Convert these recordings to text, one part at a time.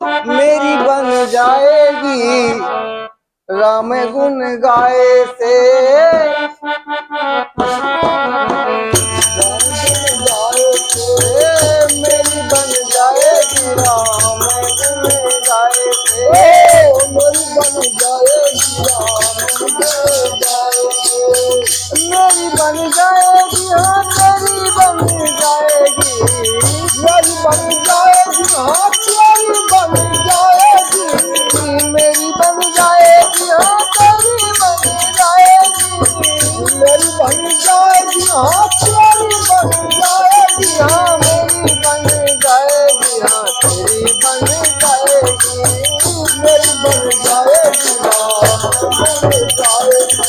मेरी बन जाएगी राम गुण गाए से। मेरी बन जाएगी राम गुण गाए से। मेरी बन जाएगी राम गुण गाए से। मेरी बन जाएगी, हाँ तेरी बन जाएगी। मेरी बन जाएगी, हाँ तेरी बन जाएगी। मेरी बन जाएगी, हाँ तेरी बन जाएगी। मेरी बन जाएगी, हाँ तेरी बन जाएगी। हाँ मेरी बन जाएगी, हाँ तेरी बन जाएगी। मेरी बन जाएगी, हाँ बन जाएगी।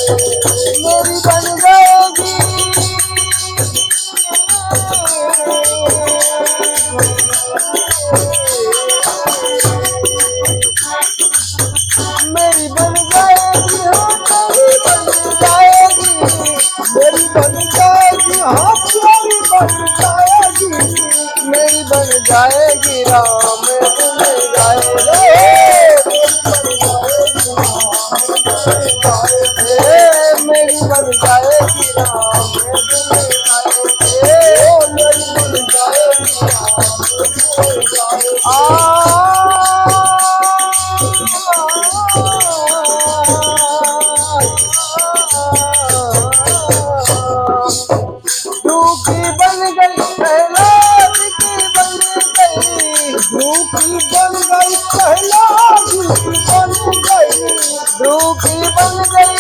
मेरी बन जाएगी। मेरी बन जाएगी, हाँ तेरी बन जाएगी। मेरी बन जाएगी, हाँ तेरी बन जाएगी। मेरी बन जाएगी राम गुण गाए रे। मेरी बन जाएगी राम गुण गाए रे। मेरी बन जाएगी राम गुण गाए। धूपी बन गई प्रहलाद की बन गई। धूपी बन गई प्रहलाद की बन गई। धूपी बन गई।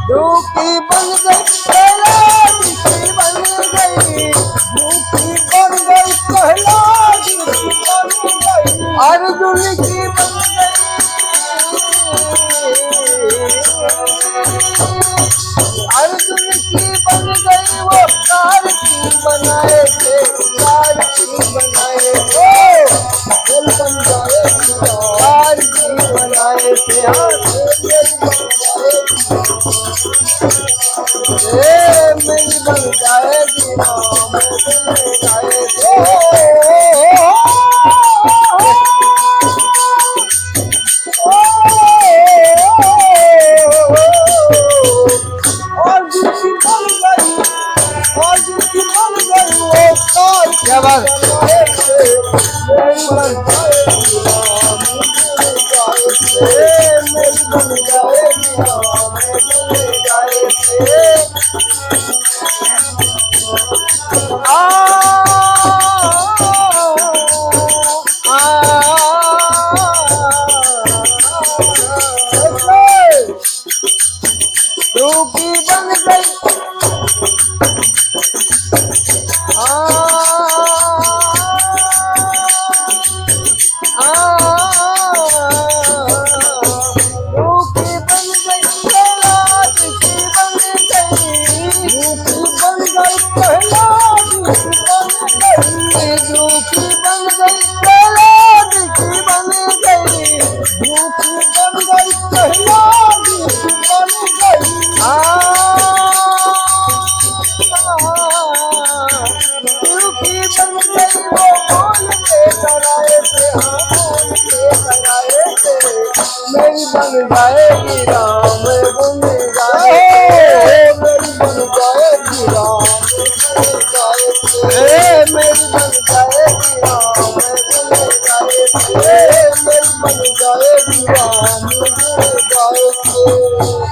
धूपी बन गई प्रहलाद की बन गई। धूपी बन गई प्रहलाद की बन गई। अर्जुन की बन गई। अर्जुन की बन गई, वो कार की बनाए थे। कार की बनाए थे। दिल बन जाएगी कार की बनाए थे। हाँ दिल बन जाएगी। मेरी बन जाएगी राम गुण गाए थे। और जिसकी बन गई, और जिसकी बन गई वो कार क्या बात। मेरी बन जाएगी राम गुण गाए से। मेरी बन जाएगी राम गुण गाए से। धूपी बन गई। धूपी बन गई प्रहलाद की बन गई। धूपी बन गई प्रहलाद की बन गई। धूपी बन गई प्रहलाद की बन गई। धूपी बन गई प्रहलाद की बन गई। धूपी बन गई, वो बोल के कराए थे। हाँ बोल के कराए थे। मेरी बन जाएगी राम गुण गाए। मेरी बन जाएगी राम गुण गाए थे। मेरी बन जाएगी राम गुण गाए थे। मेरी बन जाएगी राम गुण गाए थे।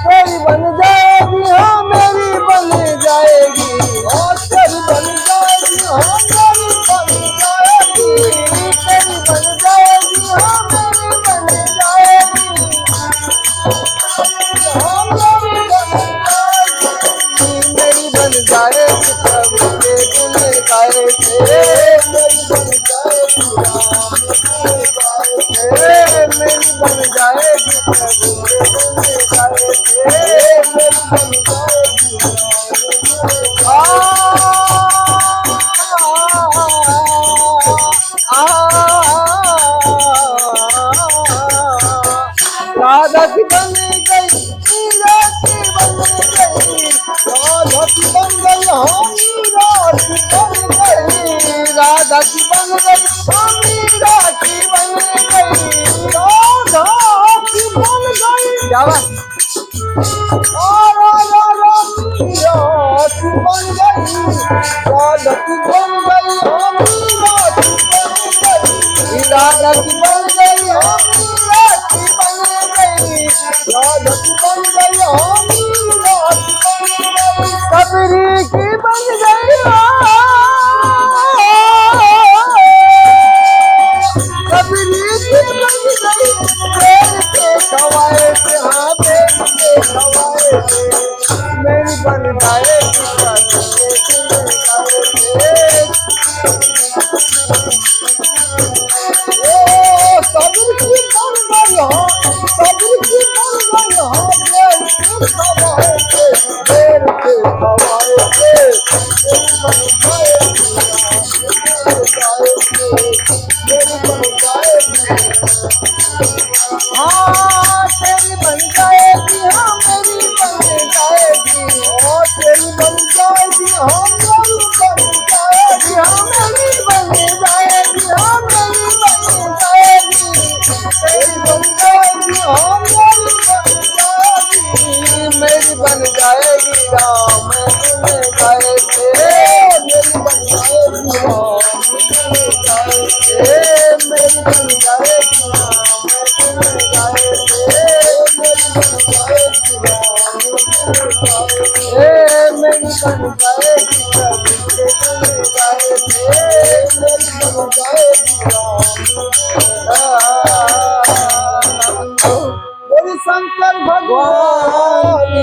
मेरी बन जाएगी, हाँ मेरी बन जाएगी। और तेरी बन जाएगी, हाँ मेरी बन जाएगी। तेरी बन जाएगी, हाँ मेरी बन जाएगी। हाँ मेरी बन जाएगी। मेरी बन जाएगी प्रभु के गुण गाए थे। मेरी बन जाएगी राम गुण गाए थे। मेरी बन जाएगी प्रभु के गुण गाए थे। मेरी बन जाएगी राधा की बन गई। मीरा की बन गई। राधा की बन गई। हाँ मीरा की बन गई। राधा की बन गई हम मीरा की बन गई राधा की बन गई क्या बात राधा की बन गई राधा की बन गई हम मीरा की बन गई राधा की बन गई हम मीरा की बन गई राधा की बन गई हम मीरा की बन गई सबरी की बन गई सबरी की बन गई पेड़ के खवाए से हाँ पेड़ के खवाए से मेरी बन जाएगी सबरी की बन गई हाँ सबरी की बन गई हाँ पेड़ के खवाए से पेड़ के खवाए से मेरी बन जाएगी मेरी बन जाएगी हाँ तेरी बन जाएगी हाँ मेरी बन जाएगी और तेरी बन जाएगी हाँ मेरी बन जाएगी हाँ मेरी बन जाएगी हाँ मेरी बन जाएगी तेरी बन जाएगी हाँ मेरी बन जाएगी मेरी बन जाएगी राम बन जाएगी मेरी बन जाएगी राम मेरी बन जाएगी शंकर भगवान